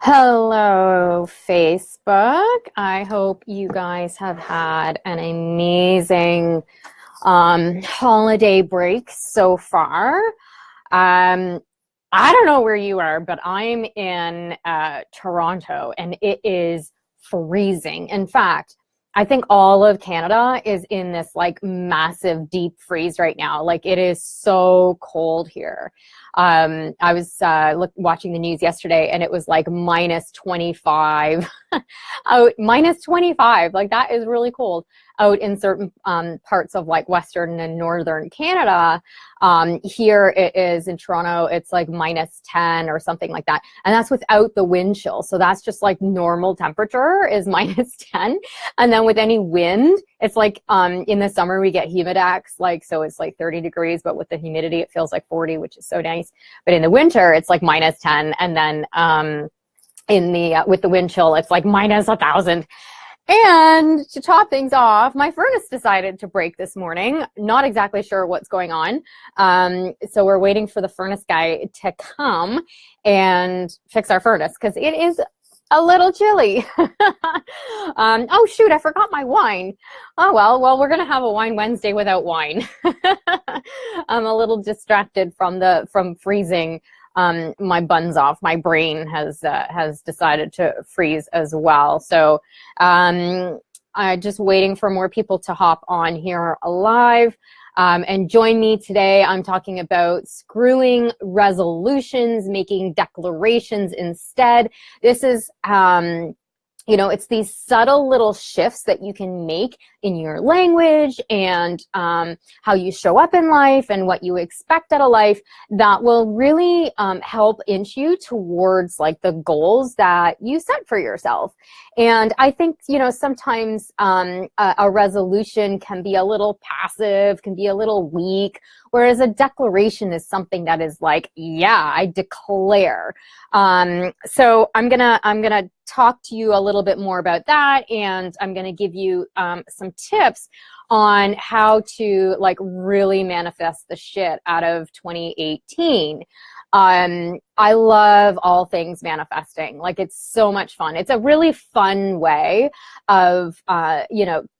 Hello, Facebook. I hope you guys have had an amazing holiday break so far. Um, I don't know where you are, but I'm in Toronto and it is freezing. In fact, I think all of Canada is in this like massive deep freeze right now. Like it is so cold here. I was watching the news yesterday and it was like minus 25 out, minus 25. Like that is really cold out in certain parts of like Western and Northern Canada. Here it is in Toronto, it's like minus 10 or something like that. And that's without the wind chill. So that's just like normal temperature is minus 10. And then with any wind, it's like in the summer we get humidex, like so it's like 30 degrees, but with the humidity it feels like 40, which is so nice. But in the winter it's like minus 10, and then in the with the wind chill it's like minus 1,000. And to top things off, my furnace decided to break this morning. Not exactly sure what's going on. So we're waiting for the furnace guy to come and fix our furnace because it is a little chilly. Oh shoot, I forgot my wine. Oh well, we're gonna have a wine Wednesday without wine. I'm a little distracted from freezing my buns off. My brain has decided to freeze as well. So I'm just waiting for more people to hop on here live and join me today. I'm talking about screwing resolutions, making declarations instead. This is it's these subtle little shifts that you can make in your language and how you show up in life and what you expect out of life that will really help inch you towards like the goals that you set for yourself. And I think, sometimes a resolution can be a little passive, can be a little weak, whereas a declaration is something that is like, yeah, I declare. So I'm gonna talk to you a little bit more about that, and I'm gonna give you some tips on how to like really manifest the shit out of 2018. I love all things manifesting. Like it's so much fun. It's a really fun way of,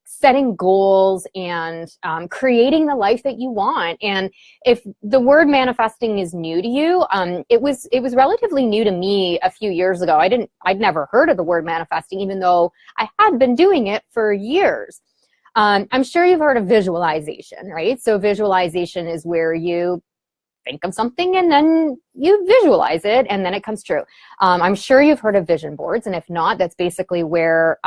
setting goals and creating the life that you want. And if the word manifesting is new to you, it was relatively new to me a few years ago. I'd never heard of the word manifesting, even though I had been doing it for years. I'm sure you've heard of visualization, right? So visualization is where you think of something and then you visualize it and then it comes true. I'm sure you've heard of vision boards, and if not, that's basically where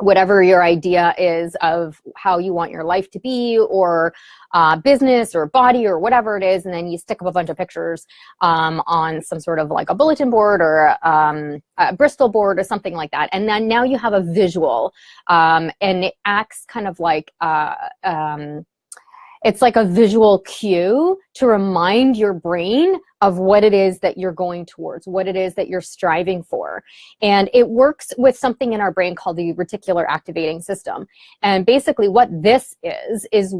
whatever your idea is of how you want your life to be, or business or body or whatever it is, and then you stick up a bunch of pictures on some sort of like a bulletin board or a Bristol board or something like that. And then now you have a visual, and it acts kind of like it's like a visual cue to remind your brain of what it is that you're going towards, what it is that you're striving for. And it works with something in our brain called the reticular activating system. And basically what this is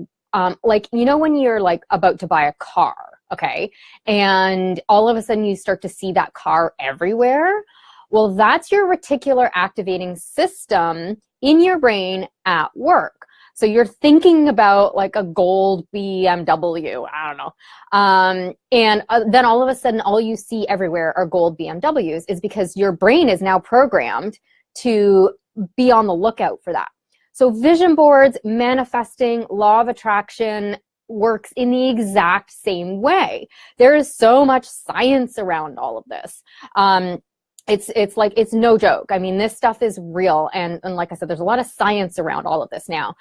like, when you're like about to buy a car, okay? And all of a sudden you start to see that car everywhere. Well, that's your reticular activating system in your brain at work. So you're thinking about like a gold BMW, I don't know. And then all of a sudden, all you see everywhere are gold BMWs, is because your brain is now programmed to be on the lookout for that. So vision boards, manifesting, law of attraction works in the exact same way. There is so much science around all of this. It's like, it's no joke. I mean, this stuff is real. And like I said, there's a lot of science around all of this now,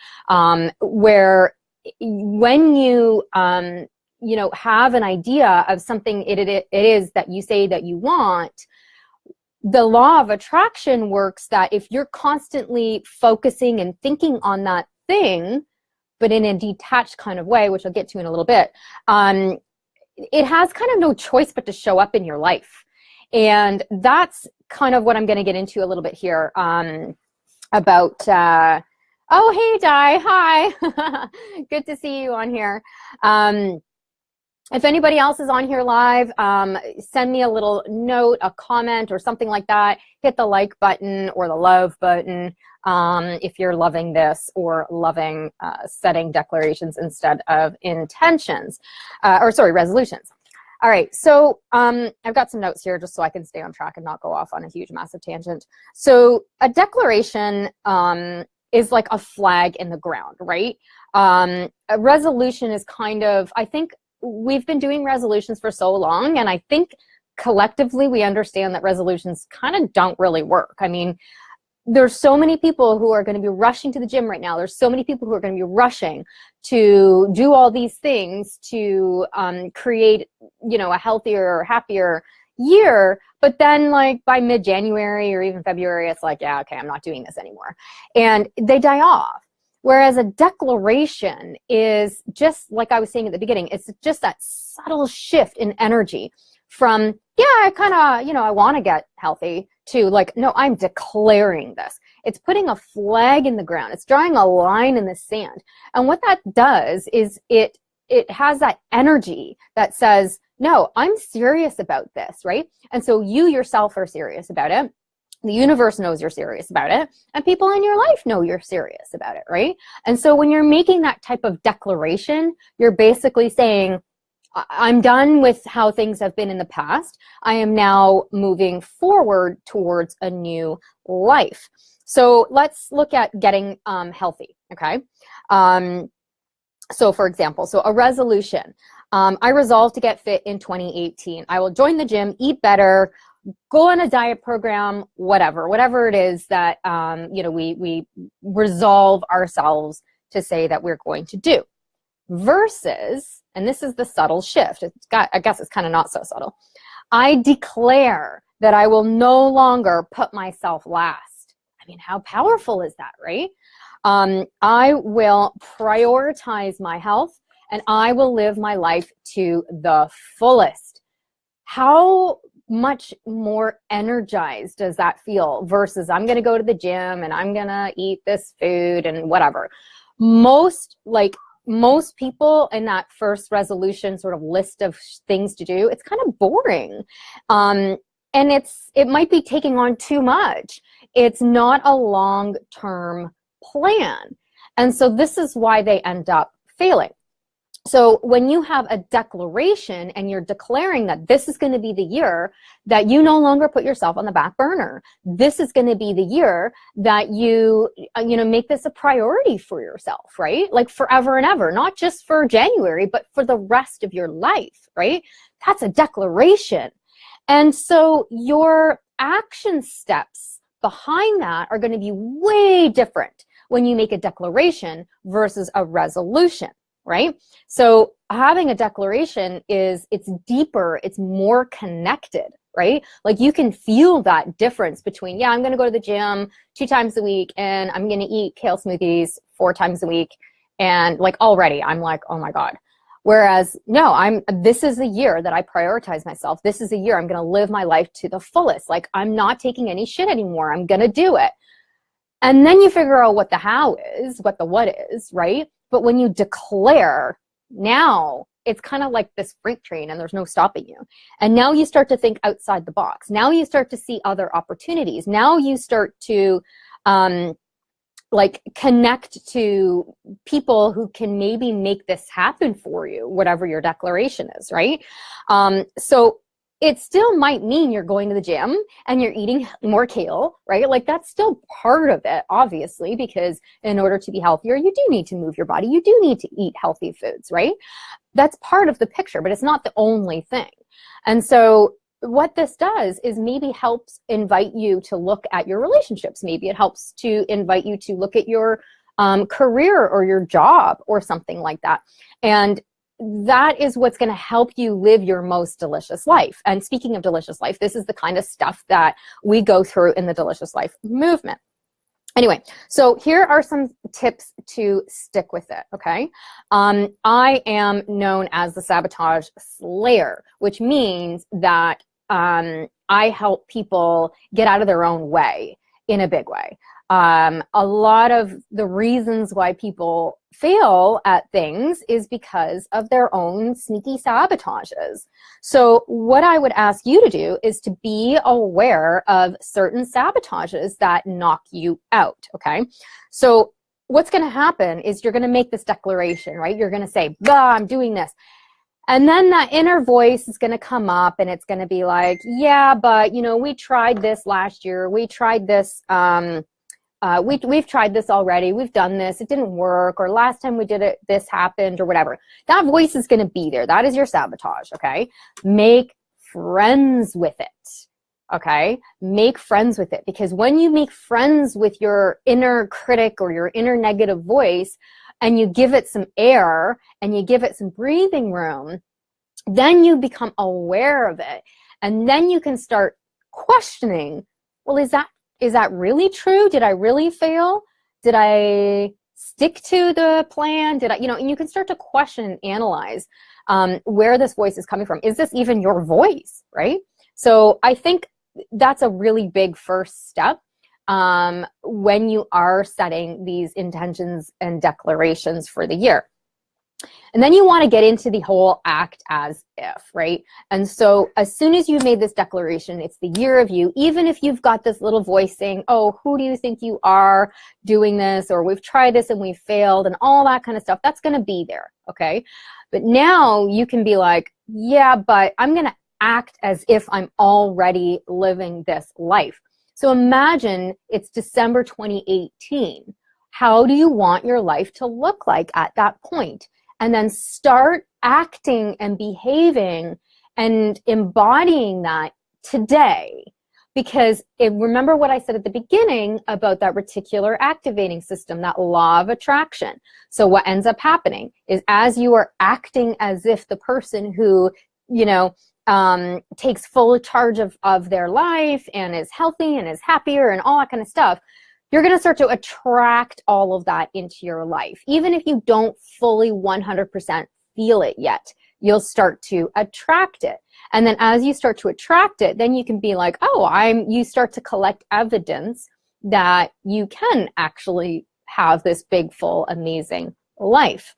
where when you, have an idea of something it is that you say that you want, the law of attraction works that if you're constantly focusing and thinking on that thing, but in a detached kind of way, which I'll get to in a little bit, it has kind of no choice but to show up in your life. And that's kind of what I'm going to get into a little bit here about, oh, hey, Di, hi. Good to see you on here. If anybody else is on here live, send me a little note, a comment, or something like that. Hit the like button or the love button if you're loving this or loving setting declarations instead of intentions, resolutions. All right, so I've got some notes here just so I can stay on track and not go off on a huge, massive tangent. So a declaration is like a flag in the ground, right? A resolution is kind of, I think, we've been doing resolutions for so long, and I think collectively we understand that resolutions kind of don't really work. I mean, there's so many people who are going to be rushing to the gym right now. There's so many people who are going to be rushing to do all these things to create, you know, a healthier, happier year. But then like by mid-January or even February, it's like, yeah, okay, I'm not doing this anymore. And they die off. Whereas a declaration is just like I was saying at the beginning, it's just that subtle shift in energy from, yeah, I kind of, you know, I want to get healthy to like, no, I'm declaring this. It's putting a flag in the ground. It's drawing a line in the sand. And what that does is it has that energy that says, no, I'm serious about this, right? And so you yourself are serious about it. The universe knows you're serious about it, and people in your life know you're serious about it, right? And so when you're making that type of declaration, you're basically saying, I'm done with how things have been in the past. I am now moving forward towards a new life. So let's look at getting healthy, okay? So for example, so a resolution. I resolved to get fit in 2018. I will join the gym, eat better, go on a diet program, whatever it is that you know, we resolve ourselves to say that we're going to do. Versus, and this is the subtle shift, I guess it's kind of not so subtle, I declare that I will no longer put myself last. I mean, how powerful is that, right? I will prioritize my health, and I will live my life to the fullest. How much more energized does that feel versus I'm going to go to the gym and I'm going to eat this food and whatever. Most people in that first resolution sort of list of things to do, it's kind of boring. And it might be taking on too much. It's not a long-term plan. And so this is why they end up failing. So when you have a declaration and you're declaring that this is going to be the year that you no longer put yourself on the back burner, this is going to be the year that you make this a priority for yourself, right? Like forever and ever, not just for January, but for the rest of your life, right? That's a declaration. And so your action steps behind that are going to be way different when you make a declaration versus a resolution. Right? So having a declaration it's deeper, it's more connected, right? Like you can feel that difference between, yeah, I'm going to go to the gym 2 times a week and I'm going to eat kale smoothies 4 times a week. And like already I'm like, oh my God. Whereas no, this is a year that I prioritize myself. This is a year I'm going to live my life to the fullest. Like I'm not taking any shit anymore. I'm going to do it. And then you figure out what the how is, what the what is, right? But when you declare, now it's kind of like this freight train and there's no stopping you. And now you start to think outside the box. Now you start to see other opportunities. Now you start to like connect to people who can maybe make this happen for you, whatever your declaration is, right? So it still might mean you're going to the gym and you're eating more kale, right? Like that's still part of it, obviously, because in order to be healthier, you do need to move your body. You do need to eat healthy foods, right? That's part of the picture, but it's not the only thing. And so what this does is maybe helps invite you to look at your relationships. Maybe it helps to invite you to look at your career or your job or something like that. And that is what's going to help you live your most delicious life. And speaking of delicious life, this is the kind of stuff that we go through in the Delicious Life movement. Anyway, so here are some tips to stick with it, okay? I am known as the Sabotage Slayer, which means that I help people get out of their own way in a big way. A lot of the reasons why people fail at things is because of their own sneaky sabotages. So what I would ask you to do is to be aware of certain sabotages that knock you out, okay? So what's going to happen is you're going to make this declaration, right? You're going to say, I'm doing this. And then that inner voice is going to come up and it's going to be like, yeah, but we tried this last year. We tried this, we've tried this already. We've done this. It didn't work. Or last time we did it, this happened or whatever. That voice is going to be there. That is your sabotage. Okay. Make friends with it. Okay. Make friends with it, because when you make friends with your inner critic or your inner negative voice and you give it some air and you give it some breathing room, then you become aware of it. And then you can start questioning, well, is that really true? Did I really fail? Did I stick to the plan? Did I, and you can start to question and analyze where this voice is coming from. Is this even your voice, right? So I think that's a really big first step when you are setting these intentions and declarations for the year. And then you want to get into the whole act as if, right? And so as soon as you've made this declaration, it's the year of you, even if you've got this little voice saying, oh, who do you think you are doing this? Or we've tried this and we've failed and all that kind of stuff, that's going to be there, okay? But now you can be like, yeah, but I'm going to act as if I'm already living this life. So imagine it's December 2018. How do you want your life to look like at that point? And then start acting and behaving and embodying that today. Because remember what I said at the beginning about that reticular activating system, that law of attraction. So what ends up happening is as you are acting as if the person who, takes full charge of their life and is healthy and is happier and all that kind of stuff, you're going to start to attract all of that into your life. Even if you don't fully 100% feel it yet, you'll start to attract it. And then as you start to attract it, then you can be like, you start to collect evidence that you can actually have this big, full, amazing life.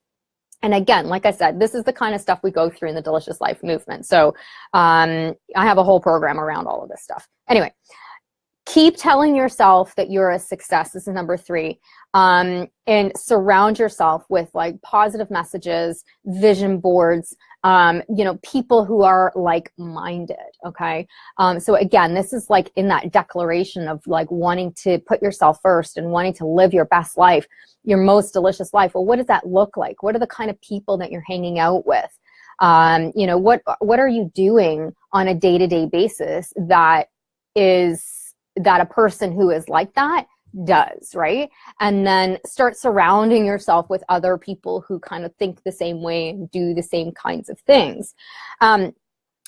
And again, like I said, this is the kind of stuff we go through in the Delicious Life movement. So I have a whole program around all of this stuff. Anyway, keep telling yourself that you're a success. This is number 3. And surround yourself with like positive messages, vision boards, people who are like-minded, okay? So again, this is like in that declaration of like wanting to put yourself first and wanting to live your best life, your most delicious life. Well, what does that look like? What are the kind of people that you're hanging out with? What are you doing on a day-to-day basis that a person who is like that does, right? And then start surrounding yourself with other people who kind of think the same way and do the same kinds of things. And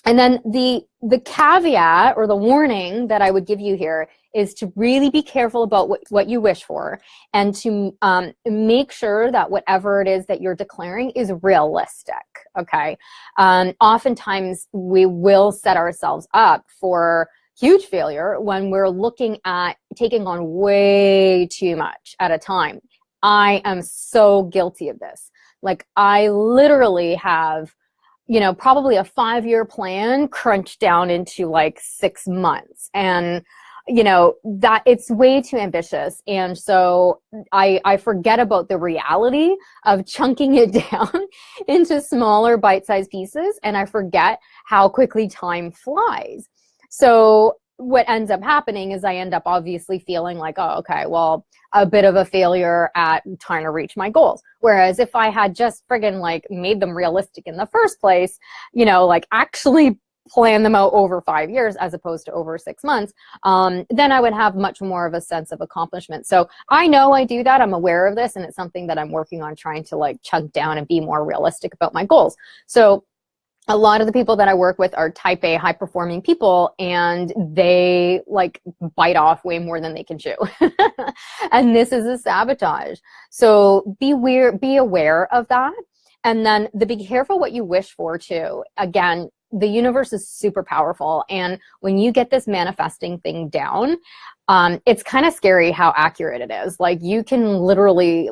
then the caveat or the warning that I would give you here is to really be careful about what you wish for, and to make sure that whatever it is that you're declaring is realistic, okay? Oftentimes we will set ourselves up for huge failure when we're looking at taking on way too much at a time. I am so guilty of this. Like I literally have, probably a 5-year plan crunched down into like 6 months. And, that it's way too ambitious. And so I forget about the reality of chunking it down into smaller bite-sized pieces. And I forget how quickly time flies. So what ends up happening is I end up obviously feeling like, oh, okay, well, a bit of a failure at trying to reach my goals. Whereas if I had just friggin' like made them realistic in the first place, like actually plan them out over 5 years as opposed to over 6 months, then I would have much more of a sense of accomplishment. So I know I do that. I'm aware of this, and it's something that I'm working on, trying to like chunk down and be more realistic about my goals. So a lot of the people that I work with are type A high performing people, and they like bite off way more than they can chew. And this is a sabotage. So be aware of that. And then be careful what you wish for too. Again, the universe is super powerful. And when you get this manifesting thing down, it's kind of scary how accurate it is. Like you can literally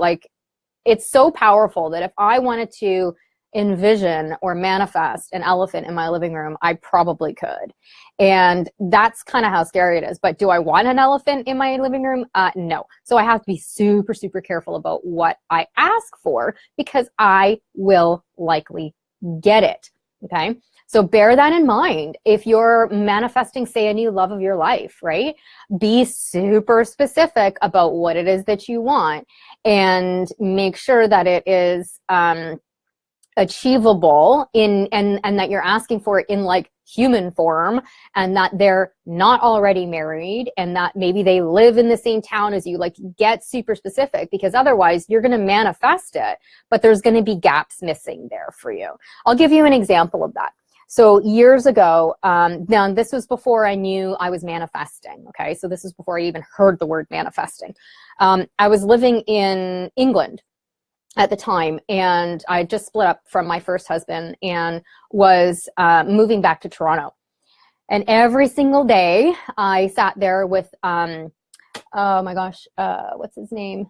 it's so powerful that if I wanted to envision or manifest an elephant in my living room, I probably could. And that's kind of how scary it is. But do I want an elephant in my living room? No. So I have to be super, super careful about what I ask for, because I will likely get it. Okay. So bear that in mind. If you're manifesting, say, a new love of your life, right? Be super specific about what it is that you want, and make sure that it is, achievable and that you're asking for it in like human form, and that they're not already married, and that maybe they live in the same town as you. Like, get super specific, because otherwise you're going to manifest it, but there's going to be gaps missing there for you. I'll give you an example of that. So years ago, now this was before I knew I was manifesting. Okay. So this is before I even heard the word manifesting. I was living in England at the time, and I just split up from my first husband and was moving back to Toronto. And every single day I sat there with, oh my gosh, what's his name?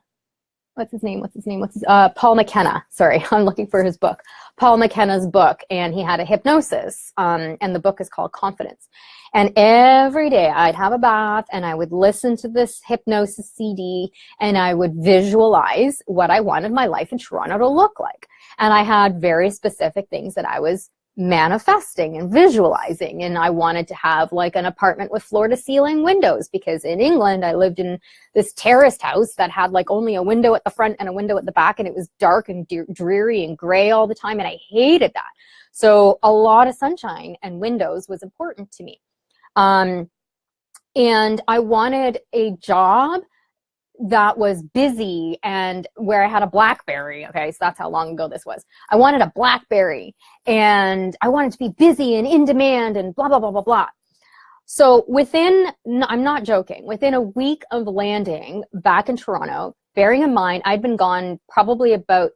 Paul McKenna. Sorry, I'm looking for his book. Paul McKenna's book, and he had a hypnosis, and the book is called Confidence. And every day I'd have a bath and I would listen to this hypnosis CD, and I would visualize what I wanted my life in Toronto to look like. And I had very specific things that I was manifesting and visualizing. And I wanted to have like an apartment with floor to ceiling windows, because in England I lived in this terraced house that had like only a window at the front and a window at the back, and it was dark and dreary and gray all the time, and I hated that. So a lot of sunshine and windows was important to me. And I wanted a job that was busy and where I had a BlackBerry. Okay, so that's how long ago this was. I wanted a BlackBerry, and I wanted to be busy and in demand and blah, blah, blah, blah, blah. So within, I'm not joking, within a week of landing back in Toronto, bearing in mind I'd been gone probably about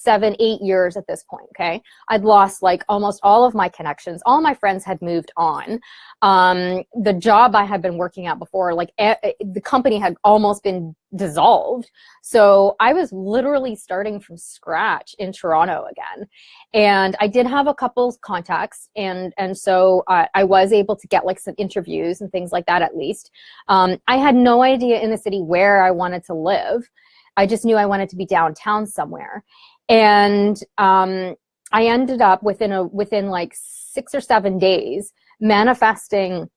7-8 years at this point, okay? I'd lost like almost all of my connections. All my friends had moved on. The job I had been working at before, like the company had almost been dissolved. So I was literally starting from scratch in Toronto again. And I did have a couple contacts, and so I was able to get like some interviews and things like that at least. I had no idea in the city where I wanted to live. I just knew I wanted to be downtown somewhere. And I ended up within like 6 or 7 days manifesting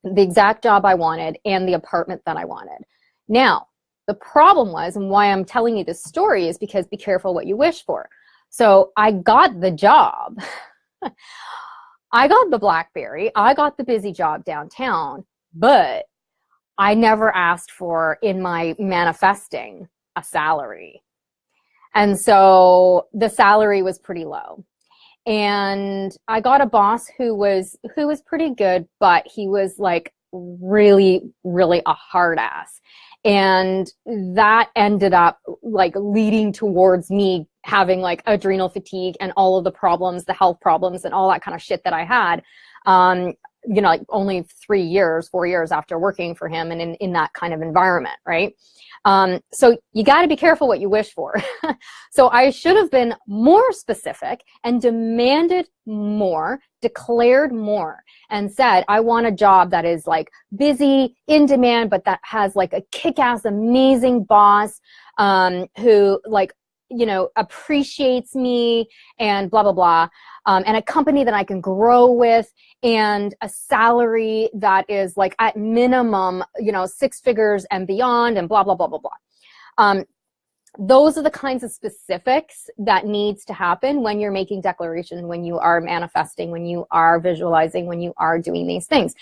the exact job I wanted and the apartment that I wanted. Now, the problem was, and why I'm telling you this story, is because be careful what you wish for. So I got the job. I got the BlackBerry. I got the busy job downtown, but I never asked for, in my manifesting, a salary. And so the salary was pretty low. And I got a boss who was pretty good, but he was like really, really a hard ass. And that ended up like leading towards me having like adrenal fatigue and all of the problems, the health problems and all that kind of shit that I had. You know, like only 4 years after working for him and in that kind of environment, right? So you got to be careful what you wish for. So I should have been more specific and demanded more, declared more, and said, I want a job that is like busy, in demand, but that has like a kick-ass, amazing boss, who like, you know, appreciates me and blah, blah, blah. And a company that I can grow with, and a salary that is like at minimum, you know, 6 figures and beyond, and blah, blah, blah, blah, blah. Those are the kinds of specifics that needs to happen when you're making declaration, when you are manifesting, when you are visualizing, when you are doing these things.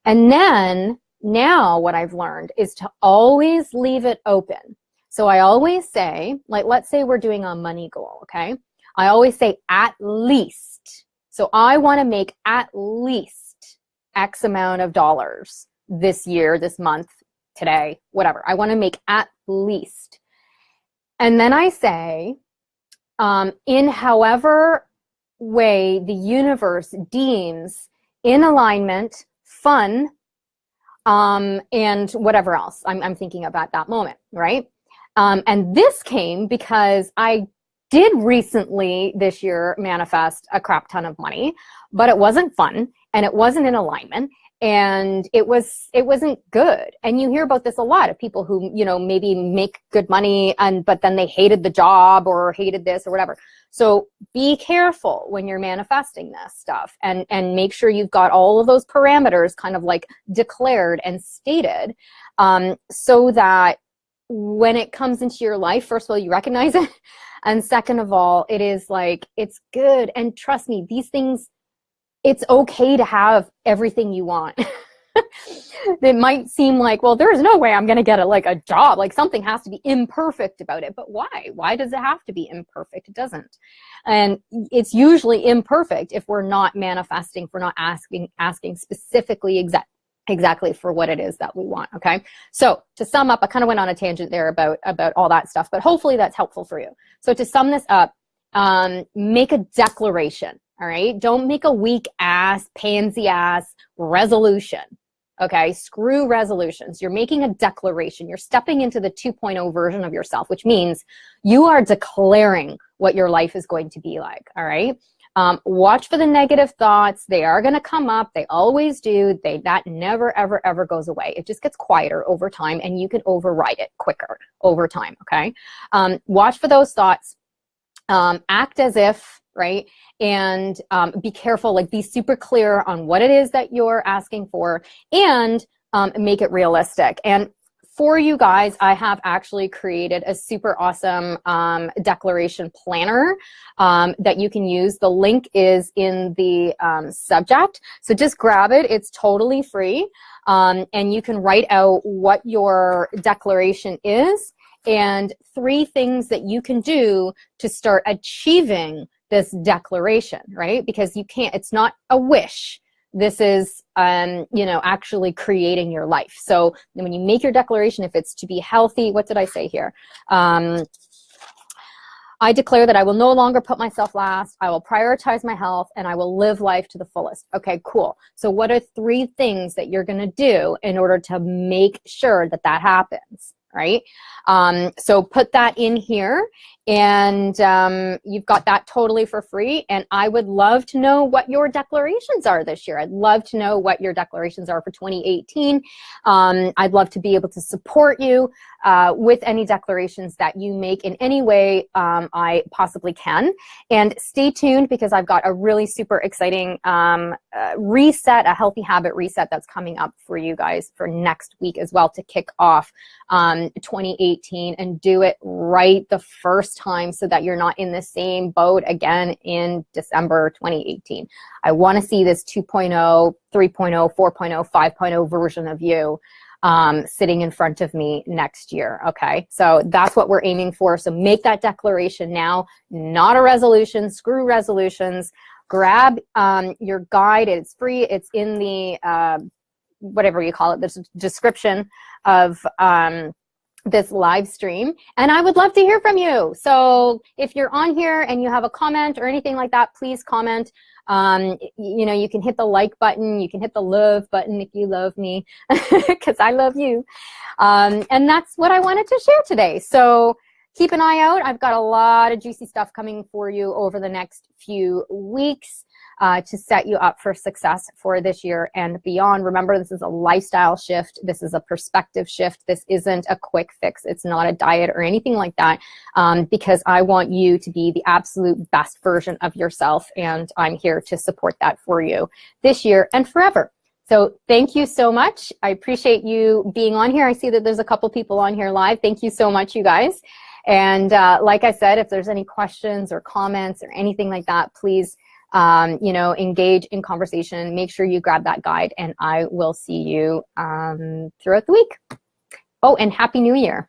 And then now what I've learned is to always leave it open. So I always say, like, let's say we're doing a money goal, okay? I always say at least. So I want to make at least X amount of dollars this year, this month, today, whatever. I want to make at least. And then I say, in however way the universe deems in alignment, fun, and whatever else I'm thinking of at that moment, right? And this came because I did recently this year manifest a crap ton of money, but it wasn't fun and it wasn't in alignment. And it wasn't good. And you hear about this a lot of people who, you know, maybe make good money but then they hated the job or hated this or whatever. So be careful when you're manifesting this stuff, and make sure you've got all of those parameters kind of like declared and stated, so that when it comes into your life, first of all, you recognize it. And second of all, it is like, it's good. And trust me, these things, it's okay to have everything you want. It might seem like, well, there's no way I'm going to get a job. Like something has to be imperfect about it. But why? Why does it have to be imperfect? It doesn't. And it's usually imperfect if we're not manifesting, if we're not asking specifically exactly for what it is that we want. Okay. So to sum up, I kind of went on a tangent there about all that stuff, but hopefully that's helpful for you. So to sum this up, make a declaration. All right. Don't make a weak ass, pansy ass resolution. Okay. Screw resolutions. You're making a declaration. You're stepping into the 2.0 version of yourself, which means you are declaring what your life is going to be like. All right. Watch for the negative thoughts. They are going to come up. They always do. That never, ever, ever goes away. It just gets quieter over time, and you can override it quicker over time. Okay. Watch for those thoughts. Act as if, right? And be careful, like be super clear on what it is that you're asking for, and make it realistic. And for you guys, I have actually created a super awesome declaration planner that you can use. The link is in the subject. So just grab it. It's totally free. And you can write out what your declaration is and 3 things that you can do to start achieving this declaration, right? Because you can't, it's not a wish. This is, you know, actually creating your life. So when you make your declaration, if it's to be healthy, what did I say here? I declare that I will no longer put myself last. I will prioritize my health, and I will live life to the fullest. Okay, cool. So what are 3 things that you're going to do in order to make sure that that happens? Right? So put that in here, and you've got that totally for free. And I would love to know what your declarations are this year. I'd love to know what your declarations are for 2018. I'd love to be able to support you with any declarations that you make in any way I possibly can. And stay tuned, because I've got a really super exciting reset, a healthy habit reset that's coming up for you guys for next week as well, to kick off 2018 and do it right the first time, so that you're not in the same boat again in December 2018. I want to see this 2.0, 3.0, 4.0, 5.0 version of you sitting in front of me next year. Okay, so that's what we're aiming for. So make that declaration now, not a resolution. Screw resolutions. Grab your guide. It's free. It's in the whatever you call it, the description of this live stream, and I would love to hear from you. So if you're on here and you have a comment or anything like that, please comment. You know, you can hit the like button, you can hit the love button if you love me, because I love you. And that's what I wanted to share today. So keep an eye out. I've got a lot of juicy stuff coming for you over the next few weeks to set you up for success for this year and beyond. Remember, this is a lifestyle shift. This is a perspective shift. This isn't a quick fix. It's not a diet or anything like that, because I want you to be the absolute best version of yourself, and I'm here to support that for you this year and forever. So thank you so much. I appreciate you being on here. I see that there's a couple people on here live. Thank you so much, you guys. And like I said, if there's any questions or comments or anything like that, please you know, engage in conversation. Make sure you grab that guide, and I will see you throughout the week. Oh, and Happy New Year.